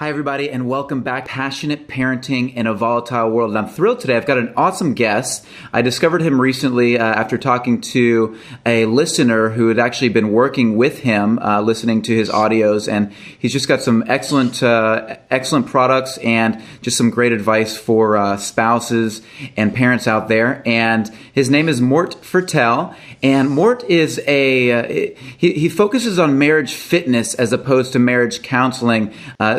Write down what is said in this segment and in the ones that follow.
Hi, everybody, and welcome back. Passionate Parenting in a Volatile World. And I'm thrilled today. I've got an awesome guest. I discovered him recently after talking to a listener who had actually been working with him, listening to his audios. And he's just got some excellent products and just some great advice for spouses and parents out there. And his name is Mort Fertel. And Mort is he focuses on marriage fitness as opposed to marriage counseling.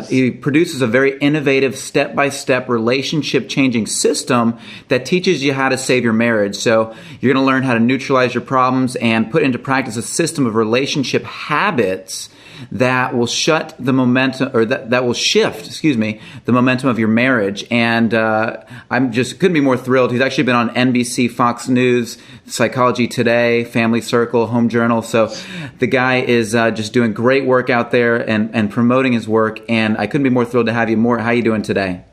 He produces a very innovative step-by-step relationship-changing system that teaches you how to save your marriage. So you're going to learn how to neutralize your problems and put into practice a system of relationship habits that will shut the momentum, or that will shift, the momentum of your marriage. And I'm just couldn't be more thrilled. He's actually been on NBC, Fox News, Psychology Today, Family Circle, Home Journal. So the guy is just doing great work out there and promoting his work. And I couldn't be more thrilled to have you. Mort, how are you doing today?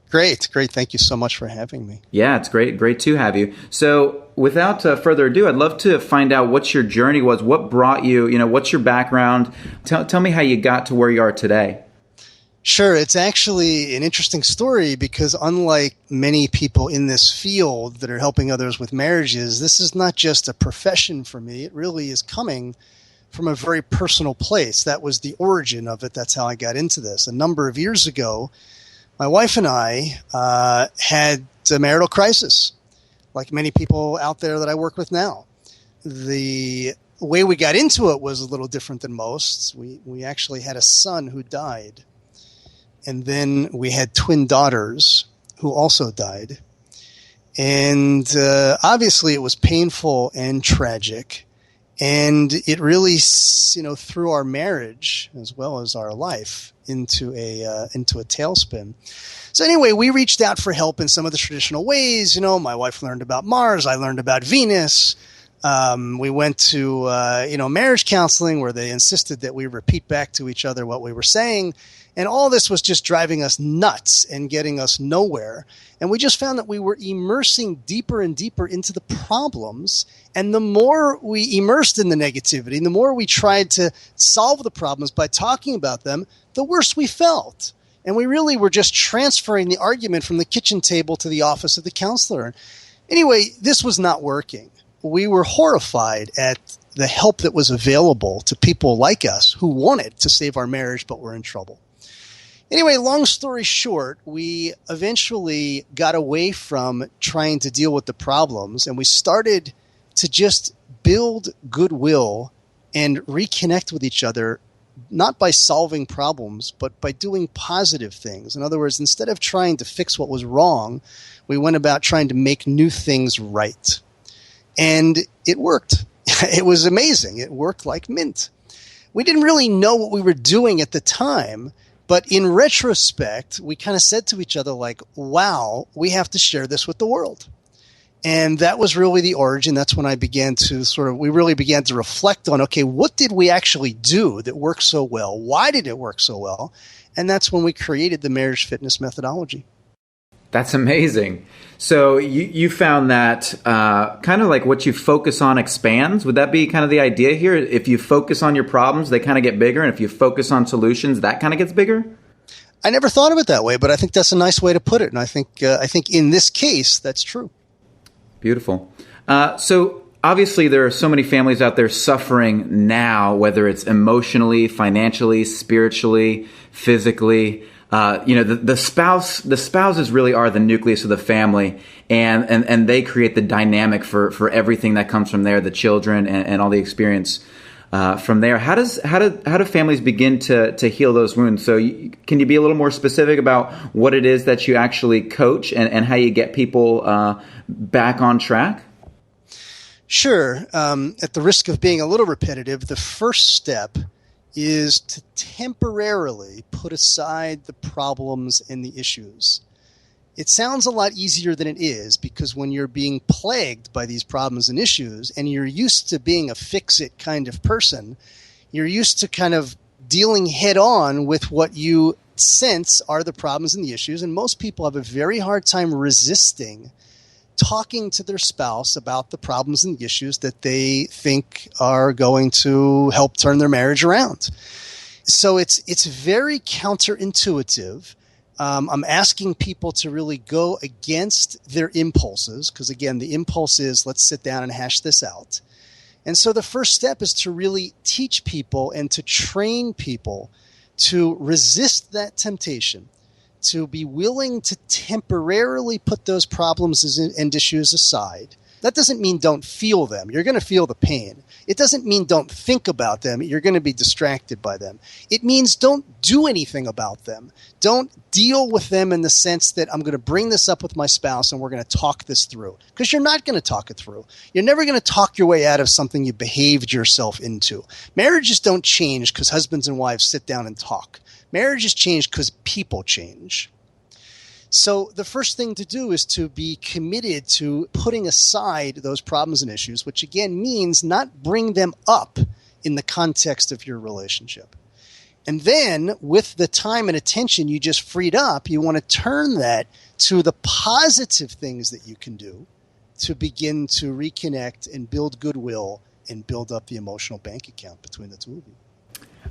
Great. Thank you so much for having me. Yeah, it's great to have you. So without further ado, I'd love to find out what your journey was. What brought you, what's your background? Tell me how you got to where you are today. Sure. It's actually an interesting story because unlike many people in this field that are helping others with marriages, this is not just a profession for me. It really is coming from a very personal place. That was the origin of it. That's how I got into this. A number of years ago, my wife and I had a marital crisis, like many people out there that I work with now. The way we got into it was a little different than most. We actually had a son who died. And then we had twin daughters who also died. And obviously it was painful and tragic. And it really, threw our marriage as well as our life into a tailspin. So anyway, we reached out for help in some of the traditional ways. My wife learned about Mars. I learned about Venus. We went to, marriage counseling where they insisted that we repeat back to each other what we were saying. And all this was just driving us nuts and getting us nowhere. And we just found that we were immersing deeper and deeper into the problems. And the more we immersed in the negativity, the more we tried to solve the problems by talking about them, the worse we felt. And we really were just transferring the argument from the kitchen table to the office of the counselor. Anyway, this was not working. We were horrified at the help that was available to people like us who wanted to save our marriage but were in trouble. Anyway, long story short, we eventually got away from trying to deal with the problems, and we started to just build goodwill and reconnect with each other, not by solving problems, but by doing positive things. In other words, instead of trying to fix what was wrong, we went about trying to make new things right. And it worked. It was amazing. It worked like mint. We didn't really know what we were doing at the time, but in retrospect, we kind of said to each other like, wow, we have to share this with the world. And that was really the origin. That's when I began to we really began to reflect on, okay, what did we actually do that worked so well? Why did it work so well? And that's when we created the marriage fitness methodology. That's amazing. So you found that kind of like what you focus on expands. Would that be kind of the idea here? If you focus on your problems, they kind of get bigger. And if you focus on solutions, that kind of gets bigger? I never thought of it that way, but I think that's a nice way to put it. And I think in this case, that's true. Beautiful. So obviously there are so many families out there suffering now, whether it's emotionally, financially, spiritually, physically. The spouses really are the nucleus of the family, and they create the dynamic for everything that comes from there, the children and all the experience from there. How do families begin to heal those wounds? So can you be a little more specific about what it is that you actually coach and how you get people back on track? Sure. At the risk of being a little repetitive, the first step is to temporarily put aside the problems and the issues. It sounds a lot easier than it is because when you're being plagued by these problems and issues and you're used to being a fix-it kind of person, you're used to kind of dealing head on with what you sense are the problems and the issues. And most people have a very hard time resisting talking to their spouse about the problems and issues that they think are going to help turn their marriage around. So it's very counterintuitive. I'm asking people to really go against their impulses because, again, the impulse is let's sit down and hash this out. And so the first step is to really teach people and to train people to resist that temptation, to be willing to temporarily put those problems and issues aside. That doesn't mean don't feel them. You're going to feel the pain. It doesn't mean don't think about them. You're going to be distracted by them. It means don't do anything about them. Don't deal with them in the sense that I'm going to bring this up with my spouse and we're going to talk this through. Because you're not going to talk it through. You're never going to talk your way out of something you behaved yourself into. Marriages don't change because husbands and wives sit down and talk. Marriages change because people change. So the first thing to do is to be committed to putting aside those problems and issues, which again means not bring them up in the context of your relationship. And then with the time and attention you just freed up, you want to turn that to the positive things that you can do to begin to reconnect and build goodwill and build up the emotional bank account between the two of you.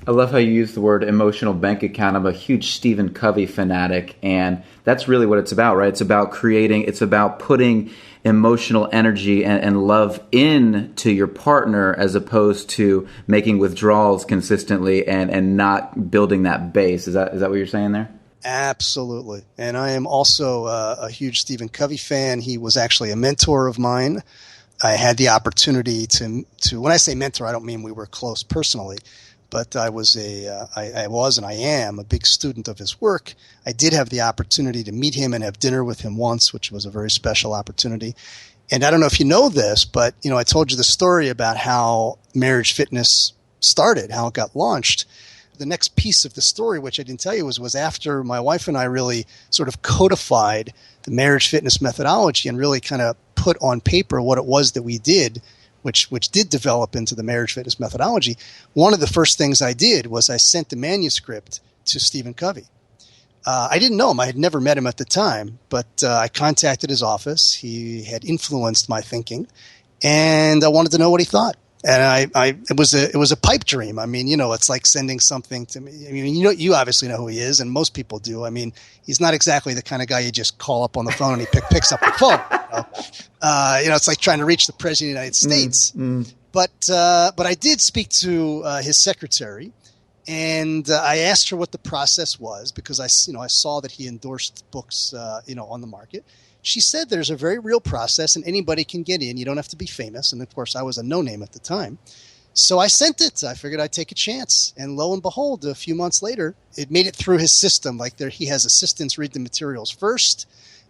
I love how you use the word emotional bank account. I'm a huge Stephen Covey fanatic, and that's really what it's about, right? It's about putting emotional energy and love into your partner as opposed to making withdrawals consistently and not building that base. Is that what you're saying there? Absolutely. And I am also a huge Stephen Covey fan. He was actually a mentor of mine. I had the opportunity to when I say mentor, I don't mean we were close personally. But I was and I am a big student of his work. I did have the opportunity to meet him and have dinner with him once, which was a very special opportunity. And I don't know if you know this, but I told you the story about how Marriage Fitness started, how it got launched. The next piece of the story, which I didn't tell you, was after my wife and I really sort of codified the Marriage Fitness methodology and really kind of put on paper what it was that we did, which did develop into the Marriage Fitness methodology. One of the first things I did was I sent the manuscript to Stephen Covey. I didn't know him. I had never met him at the time, but I contacted his office. He had influenced my thinking, and I wanted to know what he thought. And it was a pipe dream. I mean, it's like sending something to me. I mean, you obviously know who he is, and most people do. I mean, he's not exactly the kind of guy you just call up on the phone and he picks up the phone. It's like trying to reach the president of the United States. But I did speak to his secretary, and I asked her what the process was because I saw that he endorsed books on the market. She said there's a very real process and anybody can get in. You don't have to be famous. And of course, I was a no-name at the time. So I sent it. I figured I'd take a chance. And lo and behold, a few months later, it made it through his system. Like he has assistants read the materials first.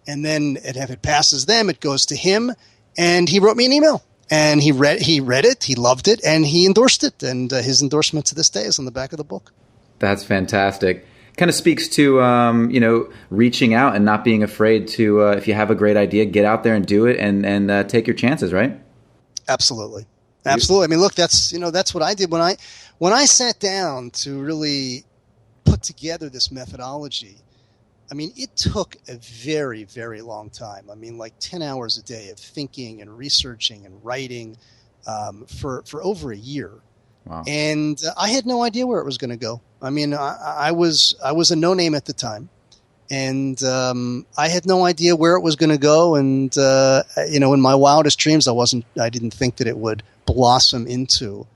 And then if it passes them, it goes to him. And he wrote me an email. And he read it. He loved it. And he endorsed it. And his endorsement to this day is on the back of the book. That's fantastic. Kind of speaks to, reaching out and not being afraid to, if you have a great idea, get out there and do it and take your chances, right? Absolutely. Absolutely. I mean, look, that's what I did when I sat down to really put together this methodology. I mean, it took a very, very long time. I mean, like 10 hours a day of thinking and researching and writing for over a year. Wow. And I had no idea where it was going to go. I mean, I was a no-name at the time, and I had no idea where it was going to go. And in my wildest dreams, I didn't think that it would blossom into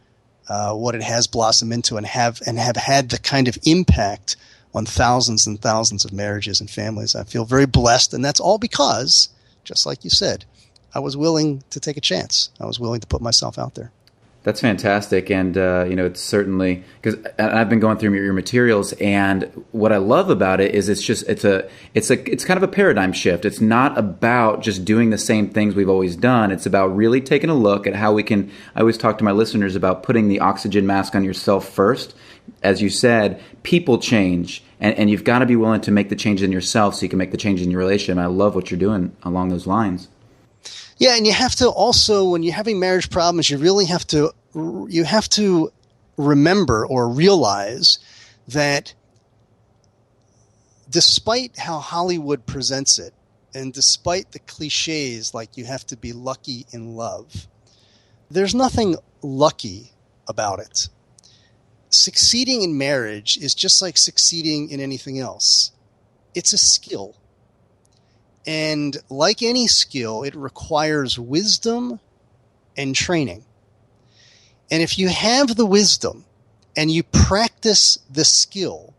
what it has blossomed into, and have had the kind of impact on thousands and thousands of marriages and families. I feel very blessed, and that's all because, just like you said, I was willing to take a chance. I was willing to put myself out there. That's fantastic, and it's certainly because I've been going through your materials, and what I love about it is it's kind of a paradigm shift. It's not about just doing the same things we've always done. It's about really taking a look at how we can. I always talk to my listeners about putting the oxygen mask on yourself first. As you said, people change, and you've got to be willing to make the change in yourself so you can make the change in your relationship. And I love what you're doing along those lines. Yeah, and you have to also, when you're having marriage problems, you really have to remember or realize that despite how Hollywood presents it, and despite the cliches like you have to be lucky in love, there's nothing lucky about it. succeeding in marriage is just like succeeding in anything else. It's a skill. And like any skill, it requires wisdom and training. And if you have the wisdom and you practice the skill,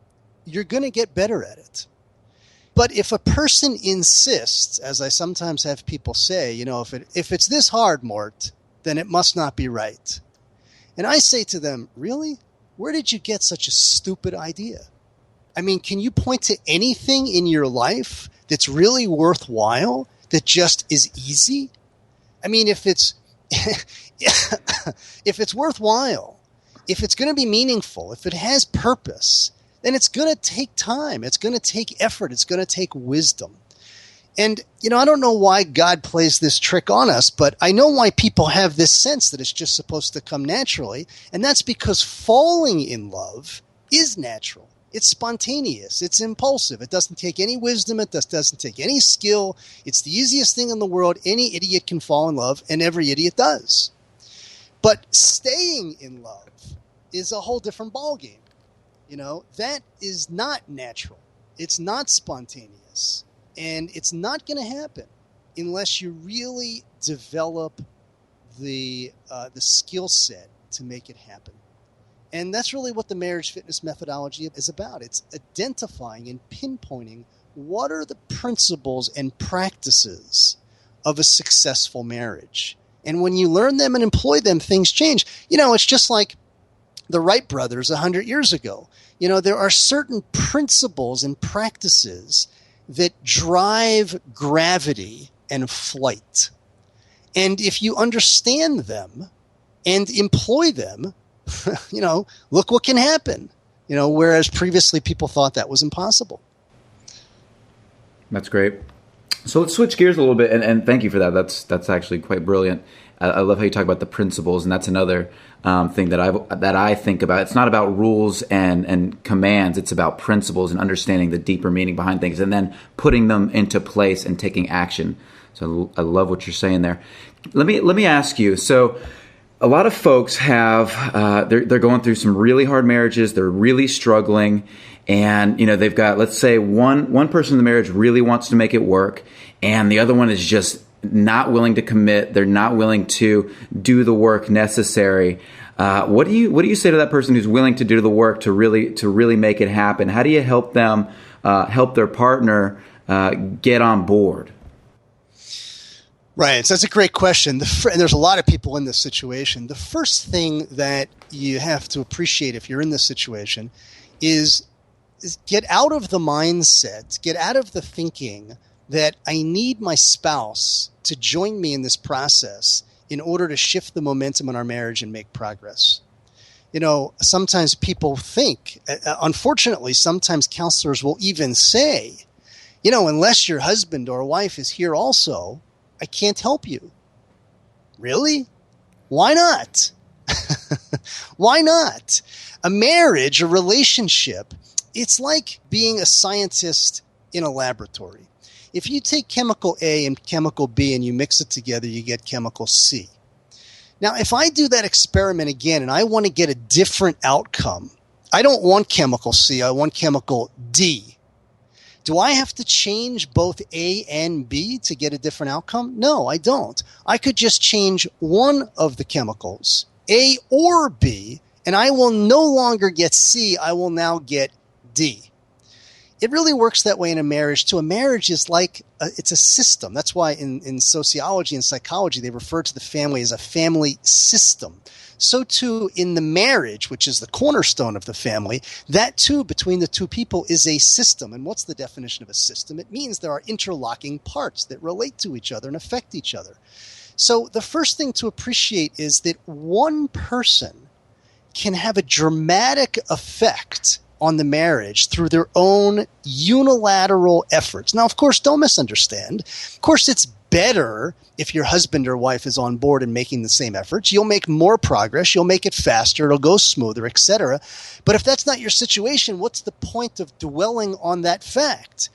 you're going to get better at it. But if a person insists, as I sometimes have people say, if it's this hard, Mort, then it must not be right. And I say to them, really? Where did you get such a stupid idea? I mean, can you point to anything in your life that's really worthwhile, that just is easy? I mean, if it's worthwhile, if it's going to be meaningful, if it has purpose, then it's going to take time. It's going to take effort. It's going to take wisdom. And, I don't know why God plays this trick on us, but I know why people have this sense that it's just supposed to come naturally. And that's because falling in love is natural. It's spontaneous. It's impulsive. It doesn't take any wisdom. It doesn't take any skill. It's the easiest thing in the world. Any idiot can fall in love, and every idiot does. But staying in love is a whole different ballgame. That is not natural. It's not spontaneous. And it's not going to happen unless you really develop the skill set to make it happen. And that's really what the marriage fitness methodology is about. It's identifying and pinpointing what are the principles and practices of a successful marriage. And when you learn them and employ them, things change. It's just like the Wright brothers 100 years ago. There are certain principles and practices that drive gravity and flight. And if you understand them and employ them, look what can happen. Whereas previously people thought that was impossible. That's great. So let's switch gears a little bit, and thank you for that. That's actually quite brilliant. I love how you talk about the principles, and that's another thing that I think about. It's not about rules and commands. It's about principles and understanding the deeper meaning behind things, and then putting them into place and taking action. So I love what you're saying there. Let me ask you. So a lot of folks have they're going through some really hard marriages. They're really struggling, and they've got, let's say, one person in the marriage really wants to make it work, and the other one is just not willing to commit. They're not willing to do the work necessary. What do you say to that person who's willing to do the work to really make it happen? How do you help them help their partner get on board? Right. So that's a great question. And there's a lot of people in this situation. The first thing that you have to appreciate if you're in this situation is get out of the mindset, get out of the thinking that I need my spouse to join me in this process in order to shift the momentum in our marriage and make progress. Sometimes people think, unfortunately, sometimes counselors will even say, unless your husband or wife is here also, I can't help you. Really? Why not? Why not? A marriage, a relationship, it's like being a scientist in a laboratory. If you take chemical A and chemical B and you mix it together, you get chemical C. Now, if I do that experiment again and I want to get a different outcome, I don't want chemical C, I want chemical D. Do I have to change both A and B to get a different outcome? No, I don't. I could just change one of the chemicals, A or B, and I will no longer get C, I will now get D. It really works that way in a marriage too. A marriage is like, it's a system. That's why in sociology and psychology, they refer to the family as a family system. So too in the marriage, which is the cornerstone of the family, that too between the two people is a system. And what's the definition of a system? It means there are interlocking parts that relate to each other and affect each other. So the first thing to appreciate is that one person can have a dramatic effect on the marriage through their own unilateral efforts. Now, of course, don't misunderstand. Of course, it's better if your husband or wife is on board and making the same efforts. You'll make more progress. You'll make it faster. It'll go smoother, etc. But if that's not your situation, what's the point of dwelling on that fact?